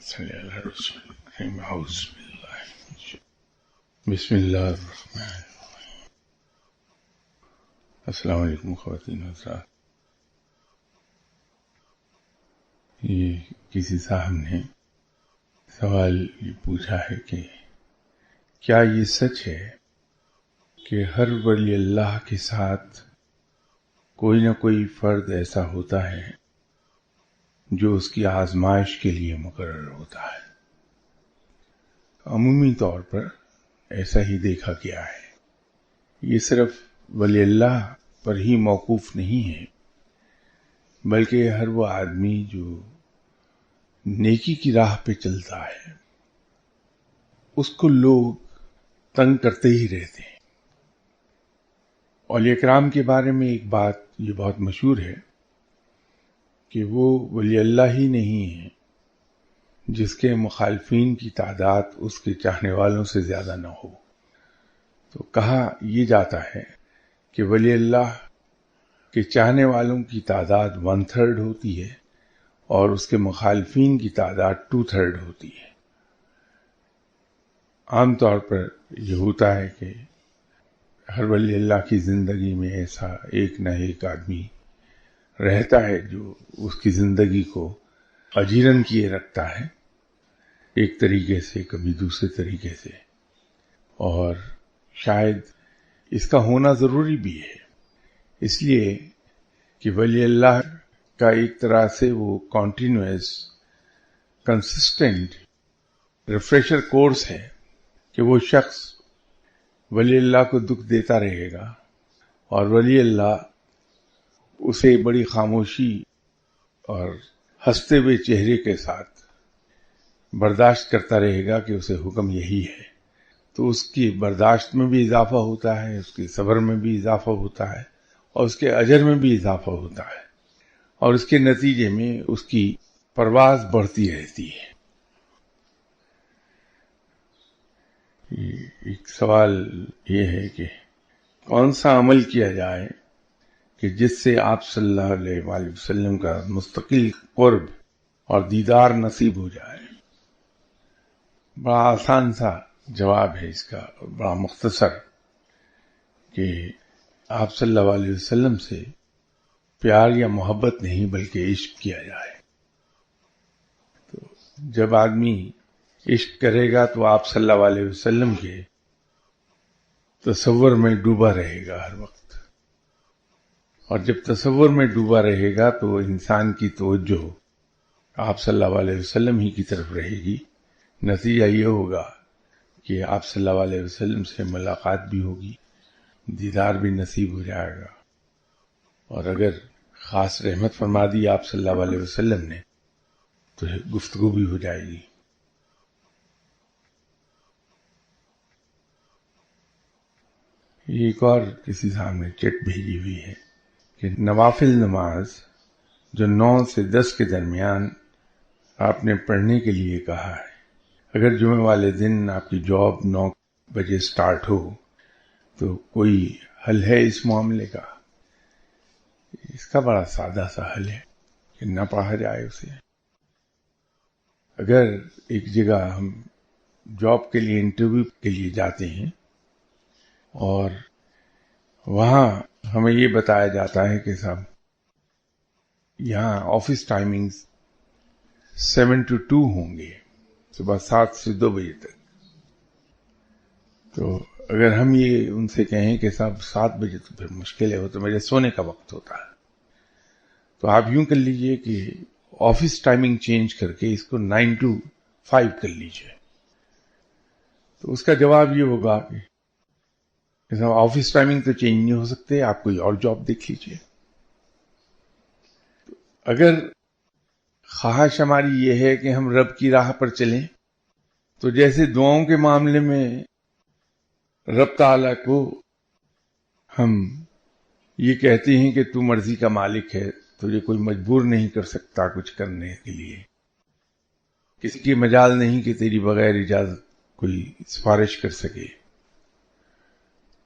صلی اللہ علیہ وسلم. اعوذ باللہ. بسم اللہ الرحمن الرحیم. السلام علیکم خواتین حضرات. یہ کسی صاحب نے سوال یہ پوچھا ہے کہ کیا یہ سچ ہے کہ ہر ولی اللہ کے ساتھ کوئی نہ کوئی فرد ایسا ہوتا ہے جو اس کی آزمائش کے لیے مقرر ہوتا ہے؟ عمومی طور پر ایسا ہی دیکھا گیا ہے. یہ صرف ولی اللہ پر ہی موقوف نہیں ہے، بلکہ ہر وہ آدمی جو نیکی کی راہ پہ چلتا ہے اس کو لوگ تنگ کرتے ہی رہتے ہیں. اولیاء کرام کے بارے میں ایک بات یہ بہت مشہور ہے کہ وہ ولی اللہ ہی نہیں ہے جس کے مخالفین کی تعداد اس کے چاہنے والوں سے زیادہ نہ ہو. تو کہا یہ جاتا ہے کہ ولی اللہ کے چاہنے والوں کی تعداد 1/3 ہوتی ہے اور اس کے مخالفین کی تعداد 2/3 ہوتی ہے. عام طور پر یہ ہوتا ہے کہ ہر ولی اللہ کی زندگی میں ایسا ایک نہ ایک آدمی رہتا ہے جو اس کی زندگی کو اجیرن کیے رکھتا ہے، ایک طریقے سے کبھی دوسرے طریقے سے، اور شاید اس کا ہونا ضروری بھی ہے، اس لیے کہ ولی اللہ کا ایک طرح سے وہ کنٹینیوس کنسسٹنٹ ریفریشر کورس ہے کہ وہ شخص ولی اللہ کو دکھ دیتا رہے گا اور ولی اللہ اسے بڑی خاموشی اور ہنستے ہوئے چہرے کے ساتھ برداشت کرتا رہے گا کہ اسے حکم یہی ہے. تو اس کی برداشت میں بھی اضافہ ہوتا ہے، اس کے صبر میں بھی اضافہ ہوتا ہے اور اس کے اجر میں بھی اضافہ ہوتا ہے، اور اس کے نتیجے میں اس کی پرواز بڑھتی رہتی ہے. ایک سوال یہ ہے کہ کون سا عمل کیا جائے کہ جس سے آپ صلی اللہ علیہ وآلہ وسلم کا مستقل قرب اور دیدار نصیب ہو جائے؟ بڑا آسان سا جواب ہے اس کا، بڑا مختصر، کہ آپ صلی اللہ علیہ وسلم سے پیار یا محبت نہیں بلکہ عشق کیا جائے. تو جب آدمی عشق کرے گا تو آپ صلی اللہ علیہ وسلم کے تصور میں ڈوبا رہے گا ہر وقت، اور جب تصور میں ڈوبا رہے گا تو انسان کی توجہ آپ صلی اللہ علیہ وسلم ہی کی طرف رہے گی. نتیجہ یہ ہوگا کہ آپ صلی اللہ علیہ وسلم سے ملاقات بھی ہوگی، دیدار بھی نصیب ہو جائے گا، اور اگر خاص رحمت فرما دی آپ صلی اللہ علیہ وسلم نے تو گفتگو بھی ہو جائے گی. ایک اور کسی صاحب نے چٹ بھیجی ہوئی ہے کہ نوافل نماز جو 9 سے 10 کے درمیان آپ نے پڑھنے کے لیے کہا ہے، اگر جمعہ والے دن آپ کی جاب 9 بجے سٹارٹ ہو تو کوئی حل ہے اس معاملے کا؟ اس کا بڑا سادہ سا حل ہے کہ نہ پڑھا جائے اسے. اگر ایک جگہ ہم جاب کے لیے انٹرویو کے لیے جاتے ہیں اور وہاں ہمیں یہ بتایا جاتا ہے کہ صاحب یہاں آفس ٹائمنگز 7 to 2 ہوں گے، صبح 7 سے 2 بجے تک، تو اگر ہم یہ ان سے کہیں کہ صاحب 7 بجے تو پھر مشکل ہے، وہ تو میرے سونے کا وقت ہوتا ہے، تو آپ یوں کر لیجئے کہ آفس ٹائمنگ چینج کر کے اس کو 9 to 5 کر لیجئے. تو اس کا جواب یہ ہوگا کہ صاحب آفس ٹائمنگ تو چینج نہیں ہو سکتے، آپ کوئی اور جاب دیکھ لیجئے. اگر خواہش ہماری یہ ہے کہ ہم رب کی راہ پر چلیں تو جیسے دعاؤں کے معاملے میں رب تعالیٰ کو ہم یہ کہتے ہیں کہ تو مرضی کا مالک ہے، تجھے کوئی مجبور نہیں کر سکتا کچھ کرنے کے لیے، کسی کی مجال نہیں کہ تیری بغیر اجازت کوئی سفارش کر سکے،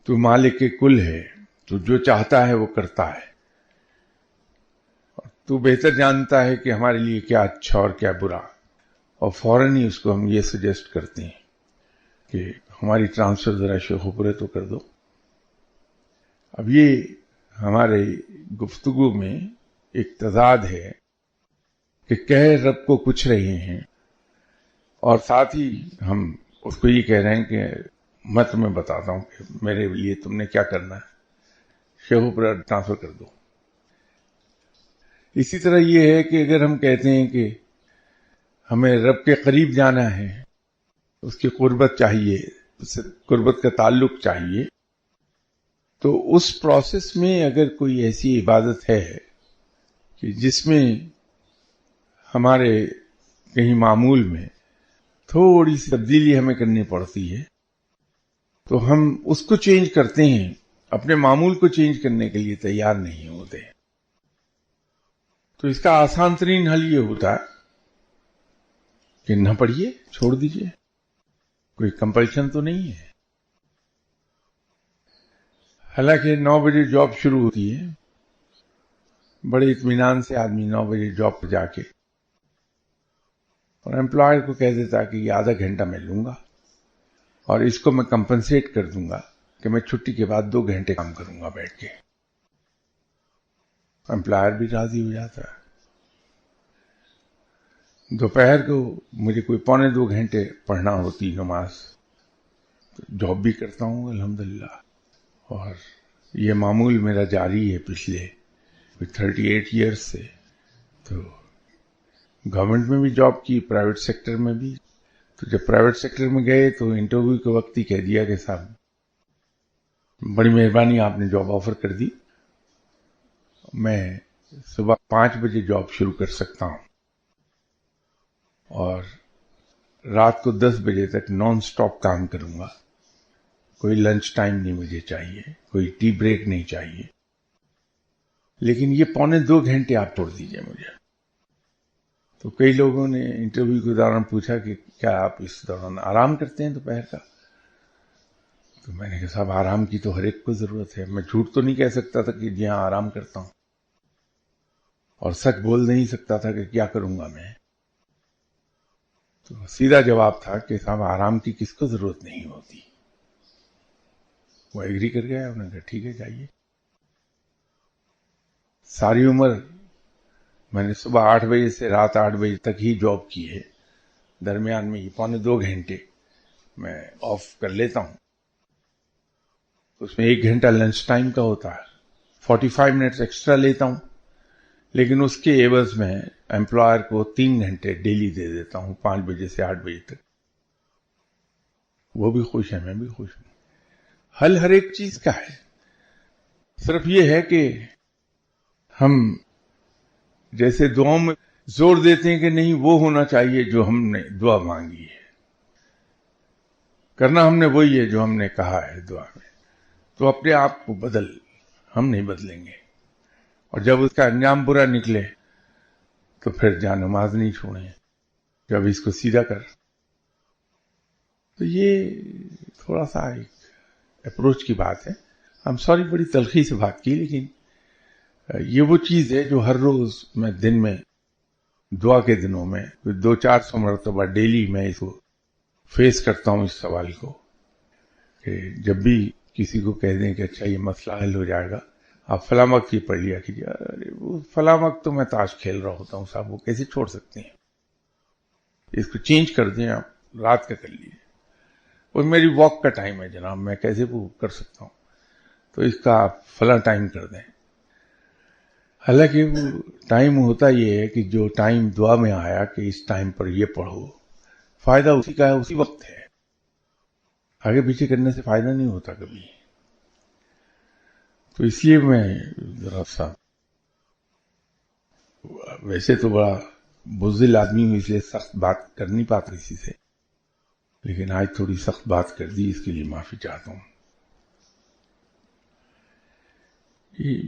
تو مالک کے کل ہے، تو جو چاہتا ہے وہ کرتا ہے، تو بہتر جانتا ہے کہ ہمارے لیے کیا اچھا اور کیا برا، اور فوراً ہی اس کو ہم یہ سجیسٹ کرتے ہیں کہ ہماری ٹرانسفر ذرا شیخوپورے تو کر دو. اب یہ ہمارے گفتگو میں ایک تضاد ہے کہ کہہ رب کو کچھ رہے ہیں اور ساتھ ہی ہم اس کو یہ کہہ رہے ہیں کہ میں تمہیں بتاتا ہوں کہ میرے لیے تم نے کیا کرنا ہے، شیخوپورہ ٹرانسفر کر دو. اسی طرح یہ ہے کہ اگر ہم کہتے ہیں کہ ہمیں رب کے قریب جانا ہے، اس کی قربت چاہیے، اس سے قربت کا تعلق چاہیے، تو اس پروسیس میں اگر کوئی ایسی عبادت ہے کہ جس میں ہمارے کہیں معمول میں تھوڑی سی تبدیلی ہمیں کرنی پڑتی ہے تو ہم اس کو چینج کرتے ہیں، اپنے معمول کو چینج کرنے کے لیے تیار نہیں ہوتے. تو اس کا آسان ترین حل یہ ہوتا ہے کہ نہ پڑھیے، چھوڑ دیجیے، کوئی کمپلشن تو نہیں ہے. حالانکہ 9 بجے جاب شروع ہوتی ہے، بڑے اطمینان سے آدمی 9 بجے جاب پہ جا کے اور امپلائر کو کہہ دیتا کہ یہ آدھا گھنٹہ میں لوں گا اور اس کو میں کمپنسیٹ کر دوں گا کہ میں چھٹی کے بعد 2 گھنٹے کام کروں گا بیٹھ کے. امپلائر بھی راضی ہو جاتا ہے. دوپہر کو مجھے کوئی 1.25 گھنٹے پڑھنا ہوتی نماز، تو جاب بھی کرتا ہوں الحمدللہ، اور یہ معمول میرا جاری ہے پچھلے 38 ایئرز سے. تو گورنمنٹ میں بھی جاب کی، پرائیویٹ سیکٹر میں بھی. تو جب پرائیویٹ سیکٹر میں گئے تو انٹرویو کے وقت ہی کہہ دیا کہ صاحب بڑی مہربانی آپ نے جاب آفر کر دی، میں صبح 5 بجے جاب شروع کر سکتا ہوں اور رات کو 10 بجے تک نان سٹاپ کام کروں گا، کوئی لنچ ٹائم نہیں مجھے چاہیے، کوئی ٹی بریک نہیں چاہیے، لیکن یہ 1.25 گھنٹے آپ چھوڑ دیجئے مجھے. تو کئی لوگوں نے انٹرویو کے دوران پوچھا کہ کیا آپ اس دوران آرام کرتے ہیں دوپہر کا؟ تو میں نے کہا صاحب آرام کی تو ہر ایک کو ضرورت ہے. میں جھوٹ تو نہیں کہہ سکتا تھا کہ جی ہاں آرام کرتا ہوں، اور سچ بول نہیں سکتا تھا کہ کیا کروں گا میں. تو سیدھا جواب تھا کہ صاحب آرام کی کس کو ضرورت نہیں ہوتی. وہ ایگری کر گیا، انہوں نے کہا ٹھیک ہے جائیے. ساری عمر میں نے صبح 8 بجے سے رات 8 بجے تک ہی جاب کی ہے، درمیان میں یہ 1.25 گھنٹے میں آف کر لیتا ہوں. اس میں 1 گھنٹہ لنچ ٹائم کا ہوتا ہے، 45 منٹس ایکسٹرا لیتا ہوں، لیکن اس کے عوض میں امپلائر کو 3 گھنٹے ڈیلی دے دیتا ہوں 5 بجے سے 8 بجے تک. وہ بھی خوش ہے، میں بھی خوش ہوں. حل ہر ایک چیز کا ہے، صرف یہ ہے کہ ہم جیسے دعاؤں میں زور دیتے ہیں کہ نہیں وہ ہونا چاہیے جو ہم نے دعا مانگی ہے، کرنا ہم نے وہی ہے جو ہم نے کہا ہے دعا میں، تو اپنے آپ کو بدل، ہم نہیں بدلیں گے. اور جب اس کا انجام برا نکلے تو پھر جا نماز نہیں چھوڑیں، جب اس کو سیدھا کر. تو یہ تھوڑا سا ایک اپروچ کی بات ہے. ہم سوری بڑی تلخی سے بات کی، لیکن یہ وہ چیز ہے جو ہر روز میں دن میں دعا کے دنوں میں 200-400 مرتبہ ڈیلی میں اس کو فیس کرتا ہوں، اس سوال کو، کہ جب بھی کسی کو کہہ دیں کہ اچھا یہ مسئلہ حل ہو جائے گا، آپ فلاں وقت یہ پڑھ لیا کیجیے. ارے وہ فلاں وقت تو میں تاش کھیل رہا ہوتا ہوں صاحب، وہ کیسے چھوڑ سکتے ہیں؟ اس کو چینج کر دیں، آپ رات کا کر لیجیے. وہ میری واک کا ٹائم ہے جناب، میں کیسے وہ کر سکتا ہوں؟ تو اس کا آپ فلاں ٹائم کر دیں. حالانکہ وہ ٹائم ہوتا یہ ہے کہ جو ٹائم دعا میں آیا کہ اس ٹائم پر یہ پڑھو، فائدہ اسی کا ہے، اسی وقت ہے، آگے پیچھے کرنے سے فائدہ نہیں ہوتا کبھی. تو اس لیے میں ذرا سا، ویسے تو بڑا بزدل آدمی ہوں، اس لیے سخت بات کر نہیں پاتا کسی سے، لیکن آج تھوڑی سخت بات کر دی، اس کے لیے معافی چاہتا ہوں.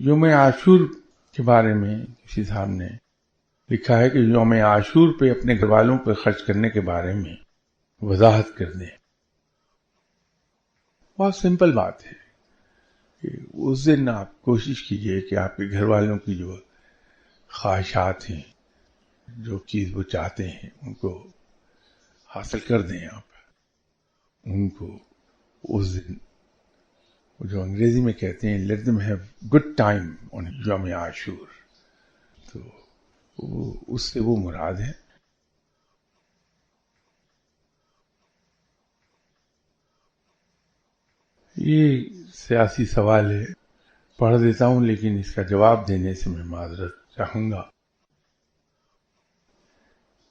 یوم عاشور کے بارے میں کسی صاحب نے لکھا ہے کہ یوم عاشور پہ اپنے گھر والوں پہ خرچ کرنے کے بارے میں وضاحت کر دیں. بہت سمپل بات ہے کہ اس دن آپ کوشش کیجئے کہ آپ کے گھر والوں کی جو خواہشات ہیں، جو چیز وہ چاہتے ہیں، ان کو حاصل کر دیں آپ ان کو اس دن، جو انگریزی میں کہتے ہیں let them have good time on یوم عاشور، تو اس سے وہ مراد ہے۔ یہ سیاسی سوال ہے، پڑھ دیتا ہوں لیکن اس کا جواب دینے سے میں معذرت چاہوں گا۔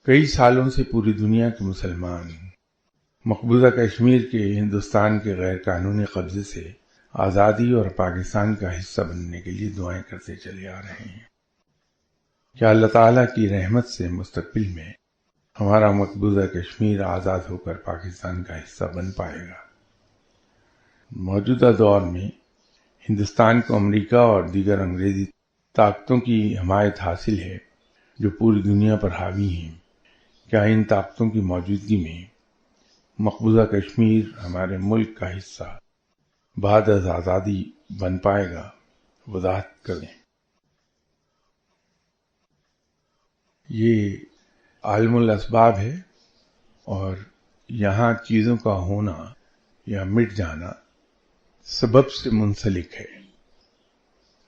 کئی سالوں سے پوری دنیا کے مسلمان مقبوضہ کشمیر کے ہندوستان کے غیر قانونی قبضے سے آزادی اور پاکستان کا حصہ بننے کے لیے دعائیں کرتے چلے آ رہے ہیں۔ کیا اللہ تعالیٰ کی رحمت سے مستقبل میں ہمارا مقبوضہ کشمیر آزاد ہو کر پاکستان کا حصہ بن پائے گا؟ موجودہ دور میں ہندوستان کو امریکہ اور دیگر انگریزی طاقتوں کی حمایت حاصل ہے جو پوری دنیا پر حاوی ہیں۔ کیا ان طاقتوں کی موجودگی میں مقبوضہ کشمیر ہمارے ملک کا حصہ بعد از آزادی بن پائے گا؟ وضاحت کریں۔ یہ عالم الاسباب ہے اور یہاں چیزوں کا ہونا یا مٹ جانا سبب سے منسلک ہے۔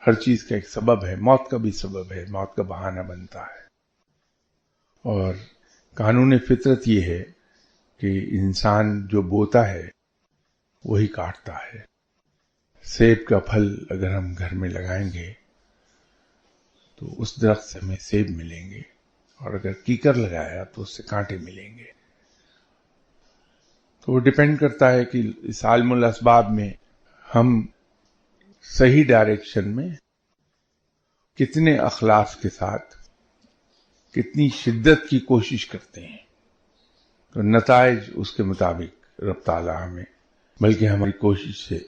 ہر چیز کا ایک سبب ہے، موت کا بھی سبب ہے، موت کا بہانہ بنتا ہے۔ اور قانون فطرت یہ ہے کہ انسان جو بوتا ہے وہی کاٹتا ہے۔ سیب کا پھل اگر ہم گھر میں لگائیں گے تو اس درخت سے ہمیں سیب ملیں گے، اور اگر کیکر لگایا تو اس سے کانٹے ملیں گے۔ تو وہ ڈیپینڈ کرتا ہے کہ اس عالم الاسباب میں ہم صحیح ڈائریکشن میں کتنے اخلاص کے ساتھ، کتنی شدت کی کوشش کرتے ہیں، تو نتائج اس کے مطابق رب تعالیٰ ہمیں، بلکہ ہماری کوشش سے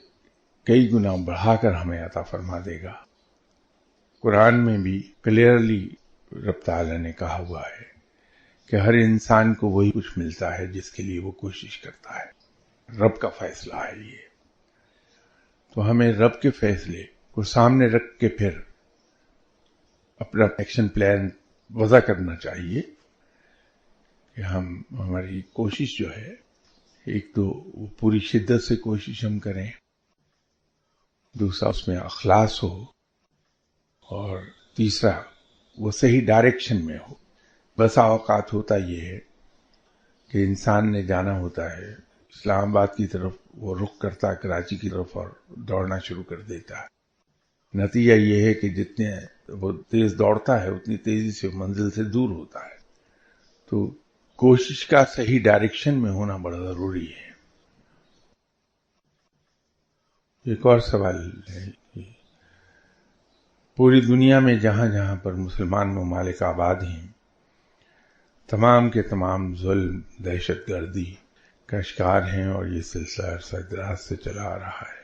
کئی گنا بڑھا کر ہمیں عطا فرما دے گا۔ قرآن میں بھی کلیئرلی رب تعالیٰ نے کہا ہوا ہے کہ ہر انسان کو وہی کچھ ملتا ہے جس کے لیے وہ کوشش کرتا ہے۔ رب کا فیصلہ ہے یہ، تو ہمیں رب کے فیصلے کو سامنے رکھ کے پھر اپنا ایکشن پلان وضع کرنا چاہیے کہ ہماری کوشش جو ہے، ایک تو وہ پوری شدت سے کوشش ہم کریں، دوسرا اس میں اخلاص ہو، اور تیسرا وہ صحیح ڈائریکشن میں ہو۔ بسا اوقات ہوتا یہ ہے کہ انسان نے جانا ہوتا ہے اسلام آباد کی طرف، وہ رخ کرتا ہے کراچی کی طرف اور دوڑنا شروع کر دیتا ہے۔ نتیجہ یہ ہے کہ جتنے وہ تیز دوڑتا ہے اتنی تیزی سے منزل سے دور ہوتا ہے۔ تو کوشش کا صحیح ڈائریکشن میں ہونا بڑا ضروری ہے۔ ایک اور سوال ہے کہ پوری دنیا میں جہاں جہاں پر مسلمان ممالک آباد ہیں، تمام کے تمام ظلم، دہشت گردی کا شکار ہیں، اور یہ سلسلہ عرصہ دراز سے چلا آ رہا ہے۔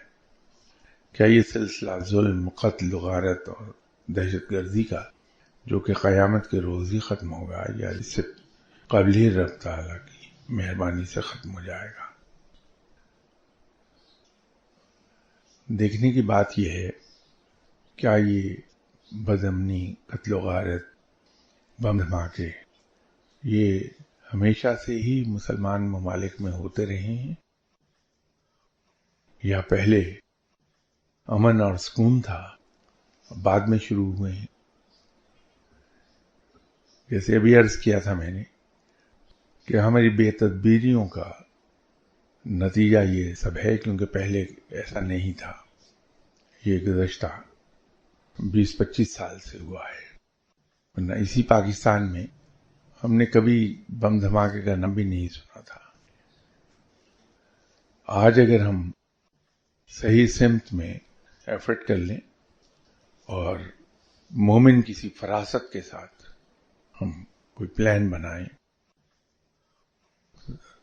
کیا یہ سلسلہ ظلم، قتل، غارت اور دہشت گردی کا جو کہ قیامت کے روز ہی ختم ہوگا، یا اس سے قبل ہی رب تعالیٰ کی مہربانی سے ختم ہو جائے گا؟ دیکھنے کی بات یہ ہے، کیا یہ بدامنی، قتل و غارت، بم دھماکے یہ ہمیشہ سے ہی مسلمان ممالک میں ہوتے رہے ہیں، یا پہلے امن اور سکون تھا بعد میں شروع ہوئے ہیں؟ جیسے ابھی عرض کیا تھا میں نے کہ ہماری بے تدبیریوں کا نتیجہ یہ سب ہے، کیونکہ پہلے ایسا نہیں تھا۔ یہ گزشتہ 20-25 سال سے ہوا ہے، ورنہ اسی پاکستان میں ہم نے کبھی بم دھماکے کا نام بھی نہیں سنا تھا۔ آج اگر ہم صحیح سمت میں ایفرٹ کر لیں اور مومن کسی فراست کے ساتھ ہم کوئی پلان بنائیں،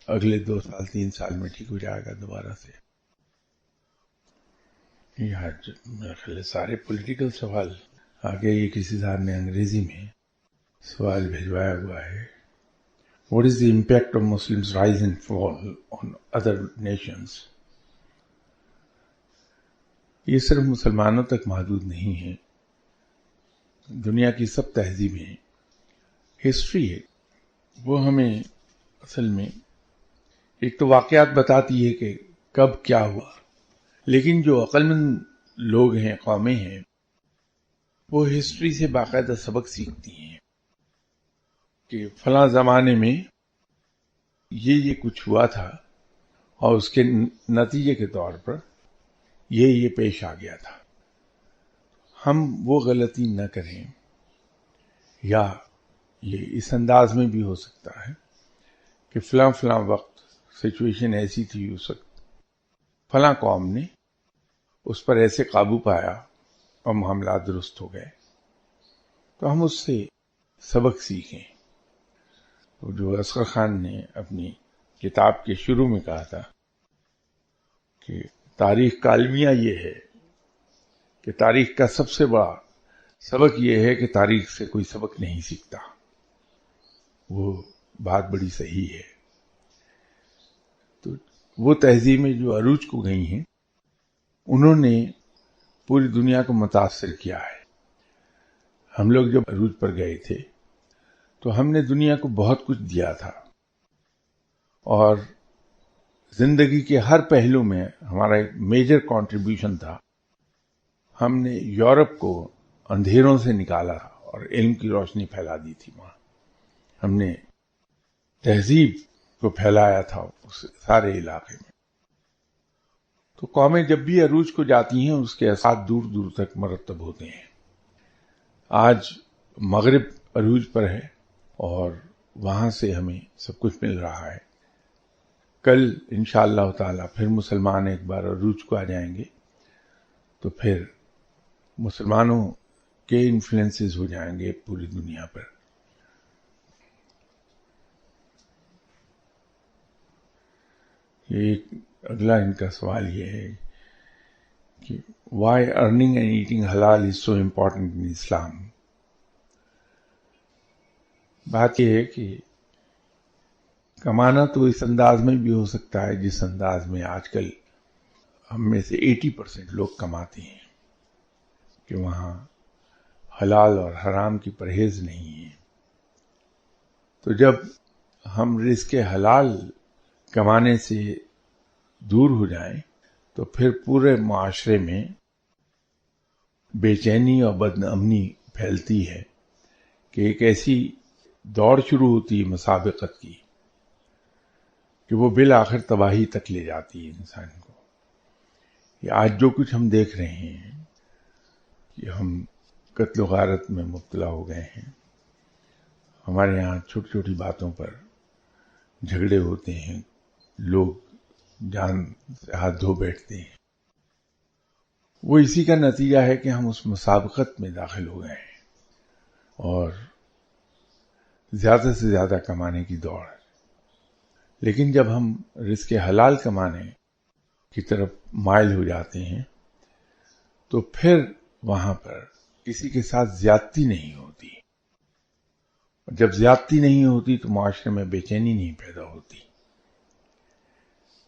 اگلے 2 سال 3 سال میں ٹھیک ہو جائے گا دوبارہ سے۔ یہ میرے خیال ہے سارے پولیٹیکل سوال آگے یہ کسی صاحب نے انگریزی میں سوال بھیجوایا ہوا ہے، What is the impact of Muslims' rise and fall on other nations؟ یہ صرف مسلمانوں تک محدود نہیں ہے، دنیا کی سب تہذیبیں ہسٹری ہے، وہ ہمیں اصل میں ایک تو واقعات بتاتی ہے کہ کب کیا ہوا، لیکن جو عقل مند لوگ ہیں، قومیں ہیں، وہ ہسٹری سے باقاعدہ سبق سیکھتی ہیں کہ فلاں زمانے میں یہ کچھ ہوا تھا اور اس کے نتیجے کے طور پر یہ پیش آ گیا تھا. ہم وہ غلطی نہ کریں. یا یہ اس انداز میں بھی ہو سکتا ہے کہ فلاں وقت سچویشن ایسی تھی، اس وقت فلاں قوم نے اس پر ایسے قابو پایا اور معاملات درست ہو گئے، تو ہم اس سے سبق سیکھیں. تو جو اصغر خان نے اپنی کتاب کے شروع میں کہا تھا کہ تاریخ کا المیہ یہ ہے کہ تاریخ کا سب سے بڑا سبق یہ ہے کہ تاریخ سے کوئی سبق نہیں سیکھتا، وہ بات بڑی صحیح ہے. تو وہ تہذیبیں جو عروج کو گئی ہیں، انہوں نے پوری دنیا کو متاثر کیا ہے. ہم لوگ جب عروج پر گئے تھے تو ہم نے دنیا کو بہت کچھ دیا تھا، اور زندگی کے ہر پہلو میں ہمارا ایک میجر کنٹریبیوشن تھا. ہم نے یورپ کو اندھیروں سے نکالا اور علم کی روشنی پھیلا دی تھی. وہاں ہم نے تہذیب کو پھیلایا تھا اس سارے علاقے میں. تو قومیں جب بھی عروج کو جاتی ہیں اس کے اثرات دور دور تک مرتب ہوتے ہیں. آج مغرب عروج پر ہے اور وہاں سے ہمیں سب کچھ مل رہا ہے. کل انشاءاللہ تعالی پھر مسلمان ایک بار عروج کو آ جائیں گے، تو پھر مسلمانوں کے انفلوئنسز ہو جائیں گے پوری دنیا پر. ایک اگلا ان کا سوال یہ ہے کہ وائی ارننگ اینڈ ایٹنگ حلال از سو امپورٹنٹ ان اسلام. بات یہ ہے کہ کمانا تو اس انداز میں بھی ہو سکتا ہے جس انداز میں آج کل ہم میں سے 80% لوگ کماتے ہیں، کہ وہاں حلال اور حرام کی پرہیز نہیں ہے. تو جب ہم رزق حلال کمانے سے دور ہو جائیں تو پھر پورے معاشرے میں بے چینی اور بد امنی پھیلتی ہے کہ ایک ایسی دوڑ شروع ہوتی ہے مسابقت کی کہ وہ بالآخر تباہی تک لے جاتی ہے انسان کو. یہ آج جو کچھ ہم دیکھ رہے ہیں کہ ہم قتل و غارت میں مبتلا ہو گئے ہیں. ہمارے یہاں چھوٹی چھوٹی باتوں پر جھگڑے ہوتے ہیں، لوگ جان سے ہاتھ دھو بیٹھتے ہیں. وہ اسی کا نتیجہ ہے کہ ہم اس مسابقت میں داخل ہو گئے ہیں اور زیادہ سے زیادہ کمانے کی دوڑ. لیکن جب ہم رزق حلال کمانے کی طرف مائل ہو جاتے ہیں تو پھر وہاں پر کسی کے ساتھ زیادتی نہیں ہوتی. جب زیادتی نہیں ہوتی تو معاشرے میں بے چینی نہیں پیدا ہوتی،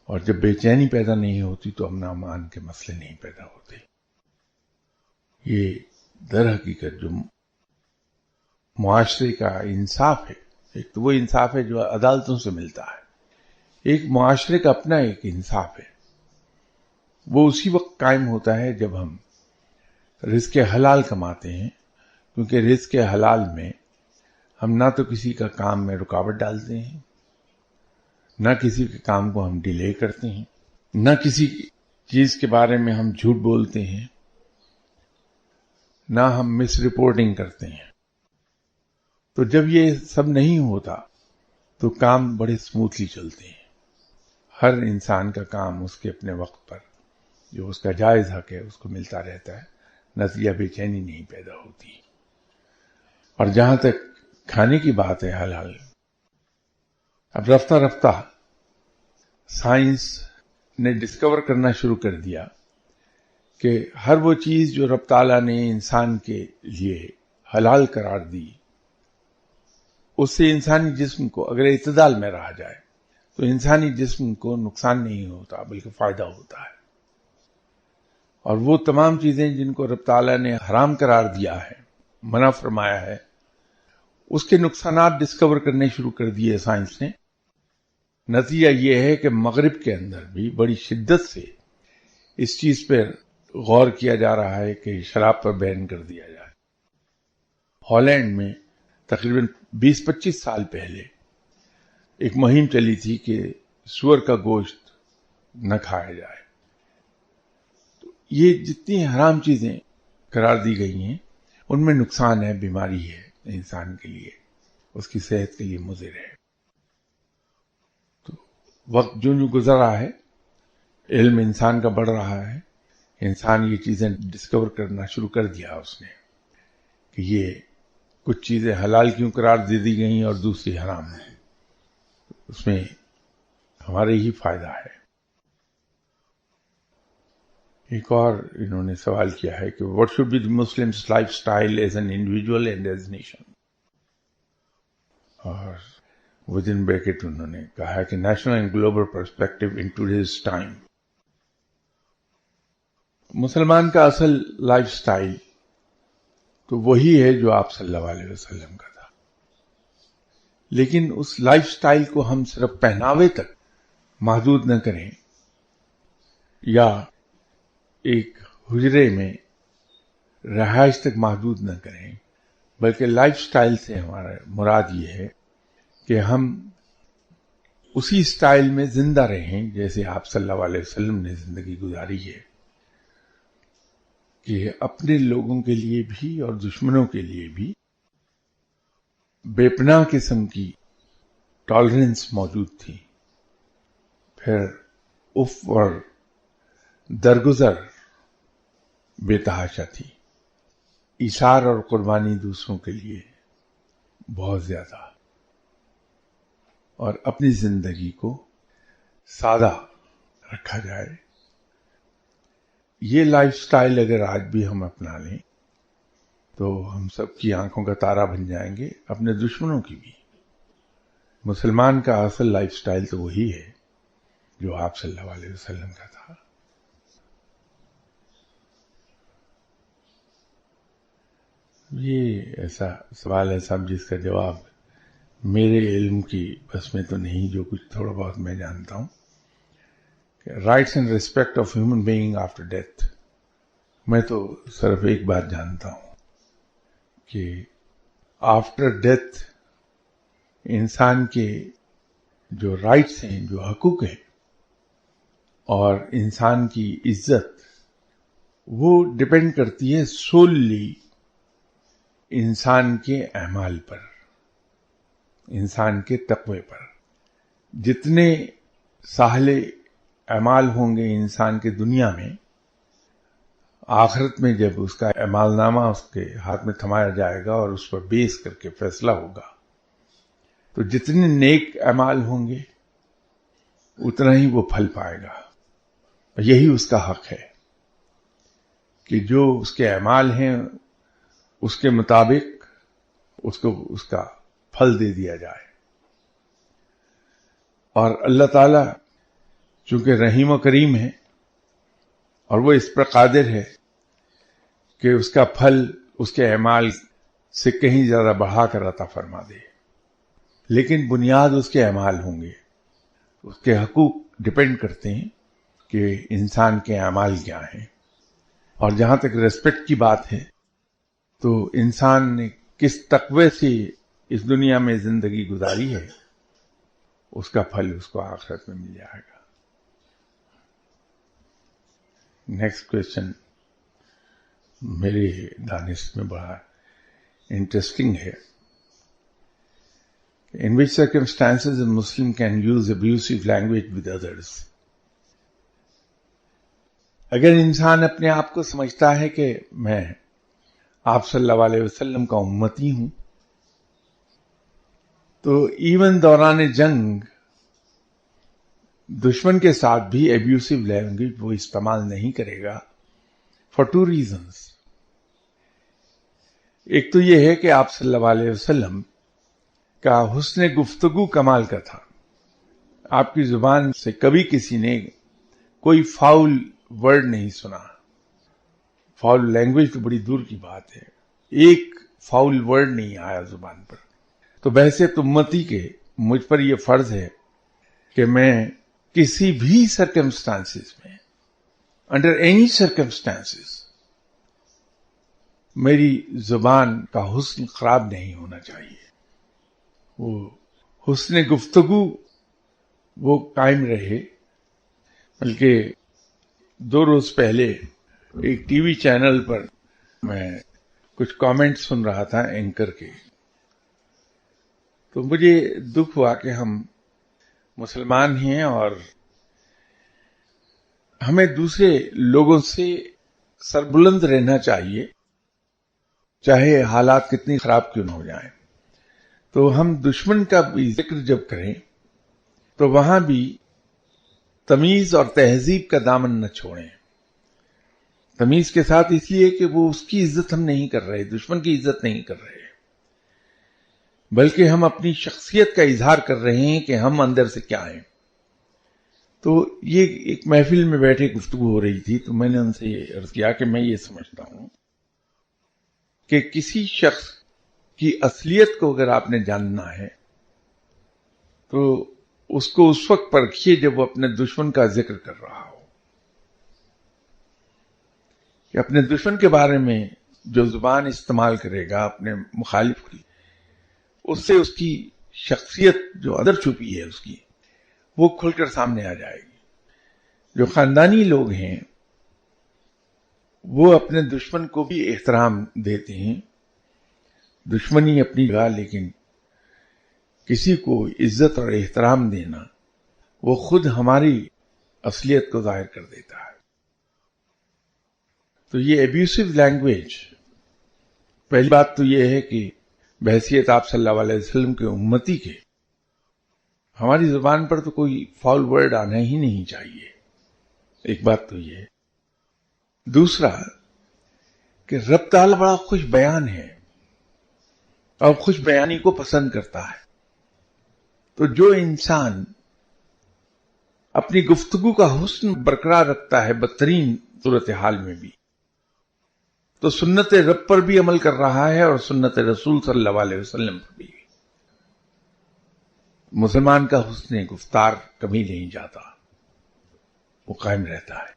اور جب بے چینی پیدا نہیں ہوتی تو امن و امان کے مسئلے نہیں پیدا ہوتے. یہ در حقیقت جو معاشرے کا انصاف ہے، ایک تو وہ انصاف ہے جو عدالتوں سے ملتا ہے، ایک معاشرے کا اپنا ایک انصاف ہے، وہ اسی وقت قائم ہوتا ہے جب ہم رزق حلال کماتے ہیں. کیونکہ رزق حلال میں ہم نہ تو کسی کا کام میں رکاوٹ ڈالتے ہیں، نہ کسی کے کام کو ہم ڈیلے کرتے ہیں، نہ کسی چیز کے بارے میں ہم جھوٹ بولتے ہیں، نہ ہم مس رپورٹنگ کرتے ہیں. تو جب یہ سب نہیں ہوتا تو کام بڑے سموتھلی چلتے ہیں. ہر انسان کا کام اس کے اپنے وقت پر جو اس کا جائز حق ہے اس کو ملتا رہتا ہے، نتیجہ بے چینی نہیں پیدا ہوتی. اور جہاں تک کھانے کی بات ہے حلال، اب رفتہ رفتہ سائنس نے ڈسکور کرنا شروع کر دیا کہ ہر وہ چیز جو رب تعالیٰ نے انسان کے لیے حلال قرار دی، اس سے انسانی جسم کو اگر اعتدال میں رہا جائے تو انسانی جسم کو نقصان نہیں ہوتا بلکہ فائدہ ہوتا ہے. اور وہ تمام چیزیں جن کو رب تعالیٰ نے حرام قرار دیا ہے، منع فرمایا ہے، اس کے نقصانات ڈسکور کرنے شروع کر دیے سائنس نے. نتیجہ یہ ہے کہ مغرب کے اندر بھی بڑی شدت سے اس چیز پر غور کیا جا رہا ہے کہ شراب پر بین کر دیا جائے. ہالینڈ میں تقریباً 20-25 سال پہلے ایک مہم چلی تھی کہ سور کا گوشت نہ کھایا جائے. تو یہ جتنی حرام چیزیں قرار دی گئی ہیں ان میں نقصان ہے، بیماری ہے انسان کے لیے، اس کی صحت کے لیے مضر ہے. تو وقت جو گزر رہا ہے، علم انسان کا بڑھ رہا ہے، انسان یہ چیزیں ڈسکور کرنا شروع کر دیا اس نے کہ یہ کچھ چیزیں حلال کیوں قرار دے دی گئیں اور دوسری حرام ہیں. اس میں ہمارے ہی فائدہ ہے. ایک اور انہوں نے سوال کیا ہے کہ what should be the Muslims life style as an individual and as nation, اور ود ان بریکٹ انہوں نے کہا کہ national and global perspective in today's time. مسلمان کا اصل لائف سٹائل تو وہی ہے جو آپ صلی اللہ علیہ وسلم کا تھا، لیکن اس لائف سٹائل کو ہم صرف پہناوے تک محدود نہ کریں یا ایک حجرے میں رہائش تک محدود نہ کریں، بلکہ لائف سٹائل سے ہمارا مراد یہ ہے کہ ہم اسی سٹائل میں زندہ رہیں جیسے آپ صلی اللہ علیہ وسلم نے زندگی گزاری ہے، کہ اپنے لوگوں کے لیے بھی اور دشمنوں کے لیے بھی بے پناہ قسم کی ٹالرنس موجود تھی. پھر اف اور درگزر بے تحاشا تھی. ایثار اور قربانی دوسروں کے لیے بہت زیادہ، اور اپنی زندگی کو سادہ رکھا جائے. یہ لائف سٹائل اگر آج بھی ہم اپنا لیں تو ہم سب کی آنکھوں کا تارا بن جائیں گے، اپنے دشمنوں کی بھی. مسلمان کا اصل لائف سٹائل تو وہی ہے جو آپ صلی اللہ علیہ وسلم کا تھا. یہ ایسا سوال ہے صاحب جس کا جواب میرے علم کی بس میں تو نہیں، جو کچھ تھوڑا بہت میں جانتا ہوں. Rights and respect of human being after death, میں تو صرف ایک بات جانتا ہوں کہ آفٹر ڈیتھ انسان کے جو رائٹس ہیں، جو حقوق ہیں اور انسان کی عزت، وہ ڈپینڈ کرتی ہے سوللی انسان کے اعمال پر، انسان کے تقوی پر. جتنے ساحل اعمال ہوں گے انسان کے دنیا میں، آخرت میں جب اس کا اعمال نامہ اس کے ہاتھ میں تھمایا جائے گا اور اس پر بیس کر کے فیصلہ ہوگا، تو جتنے نیک اعمال ہوں گے اتنا ہی وہ پھل پائے گا. یہی اس کا حق ہے کہ جو اس کے اعمال ہیں اس کے مطابق اس کو اس کا پھل دے دیا جائے. اور اللہ تعالی چونکہ رحیم و کریم ہے اور وہ اس پر قادر ہے کہ اس کا پھل اس کے اعمال سے کہیں زیادہ بڑھا کر عطا فرما دے، لیکن بنیاد اس کے اعمال ہوں گے. اس کے حقوق ڈپینڈ کرتے ہیں کہ انسان کے اعمال کیا ہیں. اور جہاں تک ریسپیکٹ کی بات ہے تو انسان نے کس تقوی سے اس دنیا میں زندگی گزاری ہے اس کا پھل اس کو آخرت میں مل جائے گا. نیکسٹ کویشچن میرے دانش میں بڑا انٹرسٹنگ ہے. In which circumstances a Muslim can use abusive language with others؟ اگر انسان اپنے آپ کو سمجھتا ہے کہ میں آپ صلی اللہ علیہ وسلم کا امتی ہوں تو ایون دوران جنگ دشمن کے ساتھ بھی ایبیوسو لینگویج وہ استعمال نہیں کرے گا فار 2 reasons. ایک تو یہ ہے کہ آپ صلی اللہ علیہ وسلم کا حسن گفتگو کمال کا تھا. آپ کی زبان سے کبھی کسی نے کوئی فاؤل ورڈ نہیں سنا. فاؤل لینگویج تو بڑی دور کی بات ہے، ایک فاؤل ورڈ نہیں آیا زبان پر. تو بحیثیت امتی کے مجھ پر یہ فرض ہے کہ میں کسی بھی سرکمسٹانسز میں، انڈر اینی سرکمسٹانسز، میری زبان کا حسن خراب نہیں ہونا چاہیے. وہ حسن گفتگو وہ قائم رہے. بلکہ 2 روز پہلے ایک ٹی وی چینل پر میں کچھ کامنٹ سن رہا تھا اینکر کے، تو مجھے دکھ ہوا کہ ہم مسلمان ہیں اور ہمیں دوسرے لوگوں سے سربلند رہنا چاہیے، چاہے حالات کتنی خراب کیوں نہ ہو جائیں. تو ہم دشمن کا بھی ذکر جب کریں تو وہاں بھی تمیز اور تہذیب کا دامن نہ چھوڑیں. تمیز کے ساتھ اس لیے کہ وہ اس کی عزت ہم نہیں کر رہے، دشمن کی عزت نہیں کر رہے، بلکہ ہم اپنی شخصیت کا اظہار کر رہے ہیں کہ ہم اندر سے کیا ہیں. تو یہ ایک محفل میں بیٹھے گفتگو ہو رہی تھی، تو میں نے ان سے یہ عرض کیا کہ میں یہ سمجھتا ہوں کہ کسی شخص کی اصلیت کو اگر آپ نے جاننا ہے تو اس کو اس وقت پرکھیے جب وہ اپنے دشمن کا ذکر کر رہا ہو. کہ اپنے دشمن کے بارے میں جو زبان استعمال کرے گا اپنے مخالف کی، اس سے اس کی شخصیت جو اندر چھپی ہے اس کی، وہ کھل کر سامنے آ جائے گی. جو خاندانی لوگ ہیں وہ اپنے دشمن کو بھی احترام دیتے ہیں، دشمنی اپنی جگہ، لیکن کسی کو عزت اور احترام دینا وہ خود ہماری اصلیت کو ظاہر کر دیتا ہے. تو یہ ایبیوسو لینگویج، پہلی بات تو یہ ہے کہ بحیثیت آپ صلی اللہ علیہ وسلم کے امتی کے ہماری زبان پر تو کوئی فاؤل ورڈ آنا ہی نہیں چاہیے. ایک بات تو یہ. دوسرا کہ رب تعالیٰ بڑا خوش بیان ہے اور خوش بیانی کو پسند کرتا ہے. تو جو انسان اپنی گفتگو کا حسن برقرار رکھتا ہے بدترین صورتحال میں بھی، تو سنت رب پر بھی عمل کر رہا ہے اور سنت رسول صلی اللہ علیہ وسلم پر بھی. مسلمان کا حسن گفتار کبھی نہیں جاتا، وہ قائم رہتا ہے.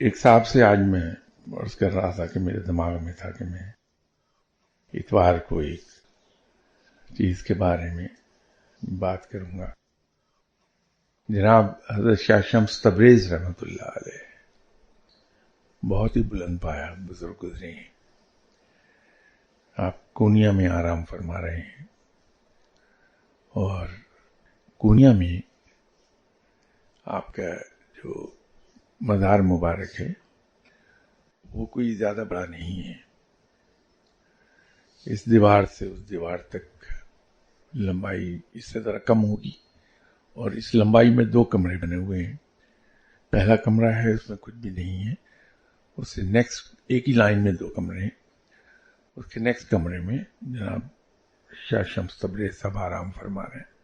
ایک صاحب سے آج میں عرض کر رہا تھا کہ میرے دماغ میں تھا کہ میں اتوار کو ایک چیز کے بارے میں بات کروں گا. جناب حضرت شاہ شمس تبریز رحمۃ اللہ علیہ بہت ہی بلند پایا بزرگ گزرے ہیں. آپ کونیا میں آرام فرما رہے ہیں، اور کونیا میں آپ کا جو مزار مبارک ہے وہ کوئی زیادہ بڑا نہیں ہے. اس دیوار سے اس دیوار تک لمبائی اس سے ذرا کم ہوگی، اور اس لمبائی میں 2 کمرے بنے ہوئے ہیں. پہلا کمرہ ہے اس میں کچھ بھی نہیں ہے، اس سے نیکسٹ ایک ہی لائن میں 2 کمرے ہیں، اس کے نیکسٹ کمرے میں جناب شاہ شمس تبریز صاحب آرام فرما رہے ہیں.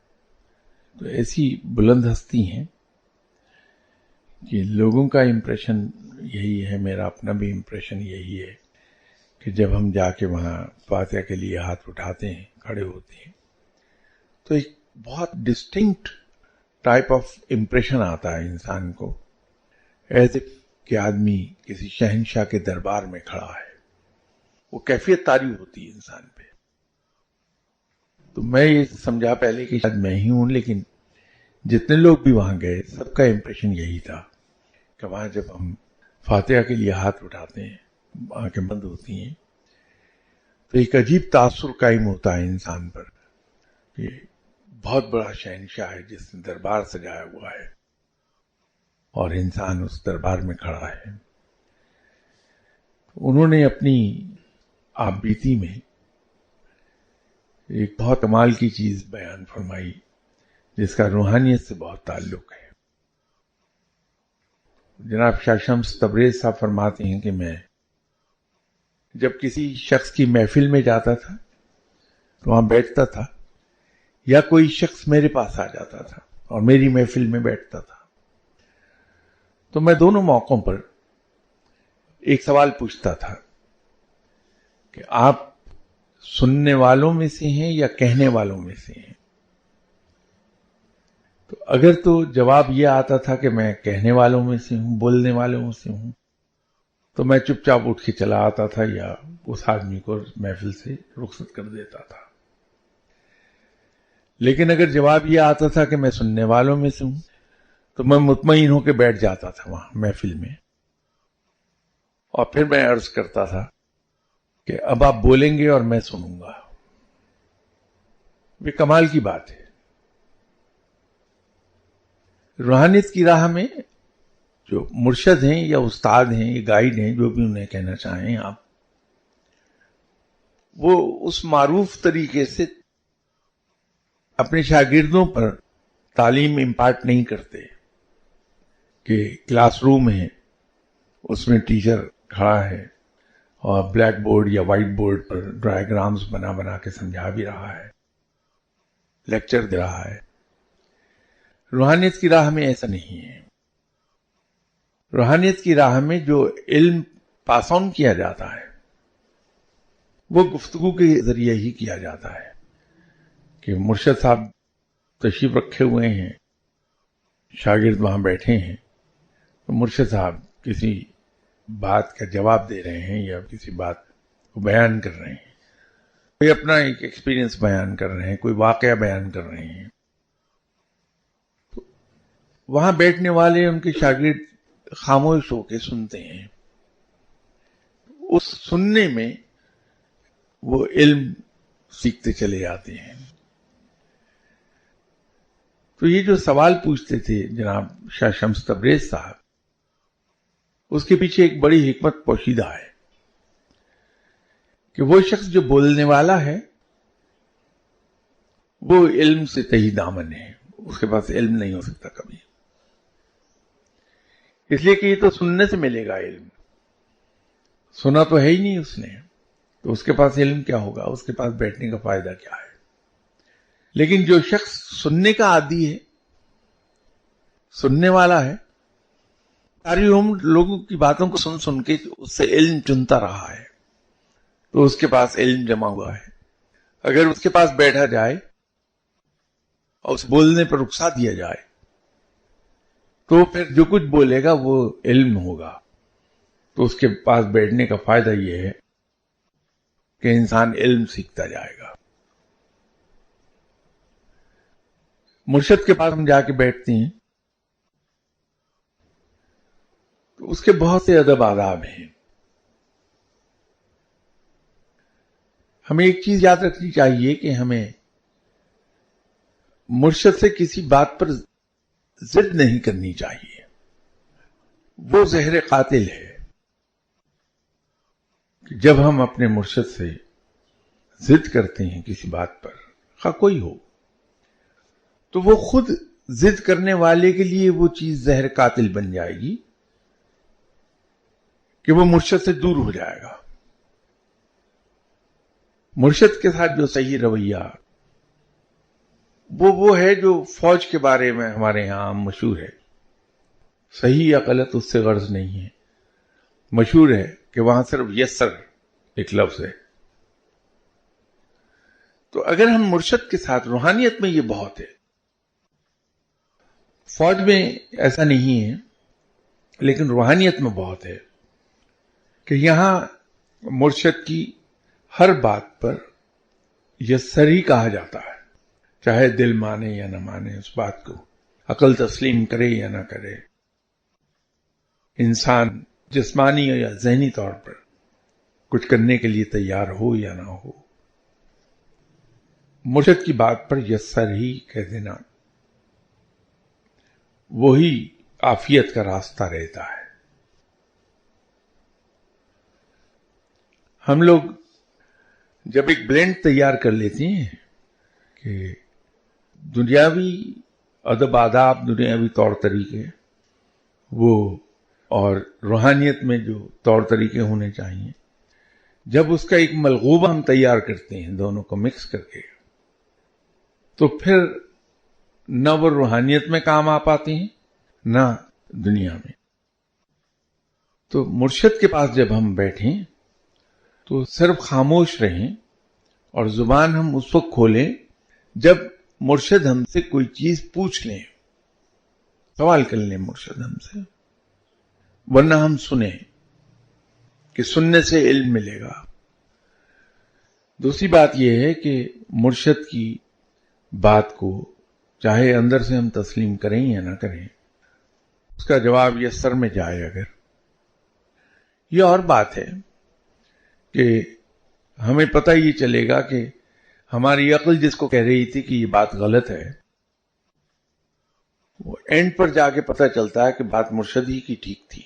تو ایسی بلند ہستی ہیں کہ لوگوں کا امپریشن یہی ہے، میرا اپنا بھی امپریشن یہی ہے کہ جب ہم جا کے وہاں فاتحہ کے لیے ہاتھ اٹھاتے ہیں، کھڑے ہوتے ہیں، تو ایک بہت ڈسٹنکٹ ٹائپ آف امپریشن آتا ہے انسان کو، ایز اف کہ آدمی کسی شہنشاہ کے دربار میں کھڑا ہے. وہ کیفیت طاری ہوتی ہے انسان پہ. تو میں یہ سمجھا پہلے کہ شاید میں ہی ہوں، لیکن جتنے لوگ بھی وہاں گئے سب کا امپریشن یہی تھا کہ وہاں جب ہم فاتحہ کے لیے ہاتھ اٹھاتے ہیں، آنکھیں بند ہوتی ہیں، تو ایک عجیب تاثر قائم ہوتا ہے انسان پر کہ بہت بڑا شہنشاہ ہے جس نے دربار سجایا ہوا ہے اور انسان اس دربار میں کھڑا ہے. انہوں نے اپنی آپ بیتی میں ایک بہت کمال کی چیز بیان فرمائی جس کا روحانیت سے بہت تعلق ہے. جناب شاہ شمس تبریز صاحب فرماتے ہیں کہ میں جب کسی شخص کی محفل میں جاتا تھا تو وہاں بیٹھتا تھا، یا کوئی شخص میرے پاس آ جاتا تھا اور میری محفل میں بیٹھتا تھا، تو میں دونوں موقعوں پر ایک سوال پوچھتا تھا کہ آپ سننے والوں میں سے ہیں یا کہنے والوں میں سے ہیں؟ تو اگر تو جواب یہ آتا تھا کہ میں کہنے والوں میں سے ہوں، بولنے والوں میں سے ہوں، تو میں چپ چاپ اٹھ کے چلا آتا تھا یا اس آدمی کو محفل سے رخصت کر دیتا تھا. لیکن اگر جواب یہ آتا تھا کہ میں سننے والوں میں سے ہوں تو میں مطمئن ہو کے بیٹھ جاتا تھا وہاں محفل میں، اور پھر میں عرض کرتا تھا کہ اب آپ بولیں گے اور میں سنوں گا. یہ کمال کی بات ہے. روحانیت کی راہ میں جو مرشد ہیں یا استاد ہیں یا گائیڈ ہیں، جو بھی انہیں کہنا چاہیں آپ، وہ اس معروف طریقے سے اپنے شاگردوں پر تعلیم امپارٹ نہیں کرتے کہ کلاس روم ہے، اس میں ٹیچر کھڑا ہے اور بلیک بورڈ یا وائٹ بورڈ پر ڈائیگرامز بنا بنا کے سمجھا بھی رہا ہے، لیکچر دے رہا ہے. روحانیت کی راہ میں ایسا نہیں ہے. روحانیت کی راہ میں جو علم پاس آن کیا جاتا ہے وہ گفتگو کے ذریعے ہی کیا جاتا ہے کہ مرشد صاحب تشریف رکھے ہوئے ہیں، شاگرد وہاں بیٹھے ہیں، تو مرشد صاحب کسی بات کا جواب دے رہے ہیں یا کسی بات کو بیان کر رہے ہیں، کوئی اپنا ایک ایکسپیرینس بیان کر رہے ہیں، کوئی واقعہ بیان کر رہے ہیں. تو وہاں بیٹھنے والے ان کے شاگرد خاموش ہو کے سنتے ہیں. اس سننے میں وہ علم سیکھتے چلے جاتے ہیں. تو یہ جو سوال پوچھتے تھے جناب شاہ شمس تبریز صاحب، اس کے پیچھے ایک بڑی حکمت پوشیدہ ہے کہ وہ شخص جو بولنے والا ہے وہ علم سے تہی دامن ہے، اس کے پاس علم نہیں ہو سکتا کبھی، اس لیے کہ یہ تو سننے سے ملے گا علم. سنا تو ہے ہی نہیں اس نے، تو اس کے پاس علم کیا ہوگا، اس کے پاس بیٹھنے کا فائدہ کیا ہے. لیکن جو شخص سننے کا عادی ہے، سننے والا ہے، ساری عمر لوگوں کی باتوں کو سن سن کے اس سے علم چنتا رہا ہے، تو اس کے پاس علم جمع ہوا ہے. اگر اس کے پاس بیٹھا جائے اور اس بولنے پر رخصت دیا جائے تو پھر جو کچھ بولے گا وہ علم ہوگا. تو اس کے پاس بیٹھنے کا فائدہ یہ ہے کہ انسان علم سیکھتا جائے گا. مرشد کے پاس ہم جا کے بیٹھتے ہیں تو اس کے بہت سے ادب آداب ہیں. ہمیں ایک چیز یاد رکھنی چاہیے کہ ہمیں مرشد سے کسی بات پر ضد نہیں کرنی چاہیے، وہ زہر قاتل ہے. جب ہم اپنے مرشد سے ضد کرتے ہیں کسی بات پر، خواہ کوئی ہو، تو وہ خود ضد کرنے والے کے لیے وہ چیز زہر قاتل بن جائے گی کہ وہ مرشد سے دور ہو جائے گا. مرشد کے ساتھ جو صحیح رویہ وہ ہے جو فوج کے بارے میں ہمارے ہاں عام مشہور ہے. صحیح یا غلط اس سے غرض نہیں ہے، مشہور ہے کہ وہاں صرف یس سر ایک لفظ ہے. تو اگر ہم مرشد کے ساتھ، روحانیت میں یہ بہت ہے، فوج میں ایسا نہیں ہے لیکن روحانیت میں بہت ہے کہ یہاں مرشد کی ہر بات پر یس سر ہی کہا جاتا ہے، چاہے دل مانے یا نہ مانے اس بات کو، عقل تسلیم کرے یا نہ کرے، انسان جسمانی یا ذہنی طور پر کچھ کرنے کے لیے تیار ہو یا نہ ہو، مرشد کی بات پر یس سر ہی کہہ دینا وہی عافیت کا راستہ رہتا ہے. ہم لوگ جب ایک بلینڈ تیار کر لیتے ہیں کہ دنیاوی ادب آداب، دنیاوی طور طریقے وہ اور روحانیت میں جو طور طریقے ہونے چاہیے، جب اس کا ایک ملغوبہ ہم تیار کرتے ہیں دونوں کو مکس کر کے، تو پھر نہ وہ روحانیت میں کام آ پاتے ہیں نہ دنیا میں. تو مرشد کے پاس جب ہم بیٹھیں تو صرف خاموش رہیں اور زبان ہم اس وقت کھولیں جب مرشد ہم سے کوئی چیز پوچھ لیں، سوال کر لیں مرشد ہم سے، ورنہ ہم سنیں کہ سننے سے علم ملے گا۔ دوسری بات یہ ہے کہ مرشد کی بات کو چاہے اندر سے ہم تسلیم کریں یا نہ کریں، اس کا جواب یہ سر میں جائے اگر، یہ اور بات ہے کہ ہمیں پتہ یہ چلے گا کہ ہماری عقل جس کو کہہ رہی تھی کہ یہ بات غلط ہے، وہ اینڈ پر جا کے پتہ چلتا ہے کہ بات مرشد ہی کی ٹھیک تھی،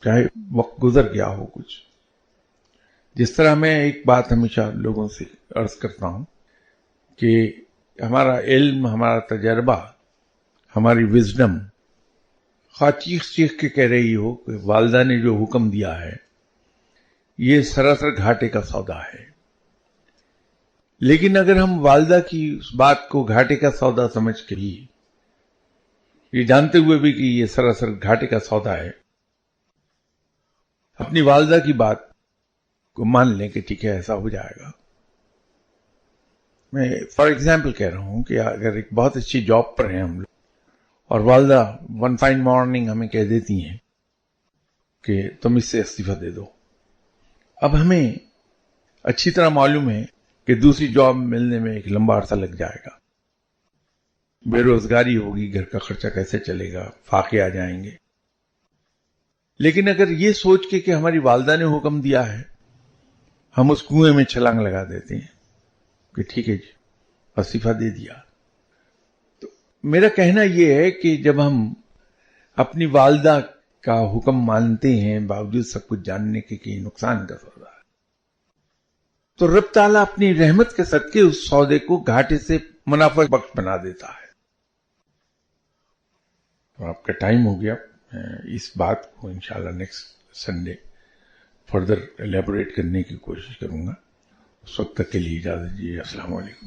چاہے وقت گزر گیا ہو کچھ۔ جس طرح میں ایک بات ہمیشہ لوگوں سے عرض کرتا ہوں کہ ہمارا علم، ہمارا تجربہ، ہماری وزڈم خواہ چیخ چیخ کے کہہ رہی ہو کہ والدہ نے جو حکم دیا ہے یہ سراسر گھاٹے کا سودا ہے، لیکن اگر ہم والدہ کی اس بات کو گھاٹے کا سودا سمجھ کے بھی، یہ جانتے ہوئے بھی کہ یہ سراسر گھاٹے کا سودا ہے، اپنی والدہ کی بات کو مان لیں کہ ٹھیک ہے ایسا ہو جائے گا۔ میں فار ایگزامپل کہہ رہا ہوں کہ اگر ایک بہت اچھی جاب پر ہیں ہم لوگ اور والدہ ون فائن مارننگ ہمیں کہہ دیتی ہیں کہ تم اس سے استعفیٰ دے دو، اب ہمیں اچھی طرح معلوم ہے کہ دوسری جاب ملنے میں ایک لمبا عرصہ لگ جائے گا، بے روزگاری ہوگی، گھر کا خرچہ کیسے چلے گا، فاقے آ جائیں گے۔ لیکن اگر یہ سوچ کے کہ ہماری والدہ نے حکم دیا ہے، ہم اس کنویں میں چھلانگ لگا دیتے ہیں کہ ٹھیک ہے جی استعفیٰ دے دیا، تو میرا کہنا یہ ہے کہ جب ہم اپنی والدہ کا حکم مانتے ہیں باوجود سب کچھ جاننے کے کہ نقصان کا سودا ہے، تو رب تعالیٰ اپنی رحمت کے صدقے اس سودے کو گھاٹے سے منافع بخش بنا دیتا ہے۔ تو آپ کا ٹائم ہو گیا، اس بات کو انشاءاللہ نیکسٹ سنڈے فردر ایلیبوریٹ کرنے کی کوشش کروں گا۔ اس وقت تک کے لیے اجازت دیجیے، السلام علیکم۔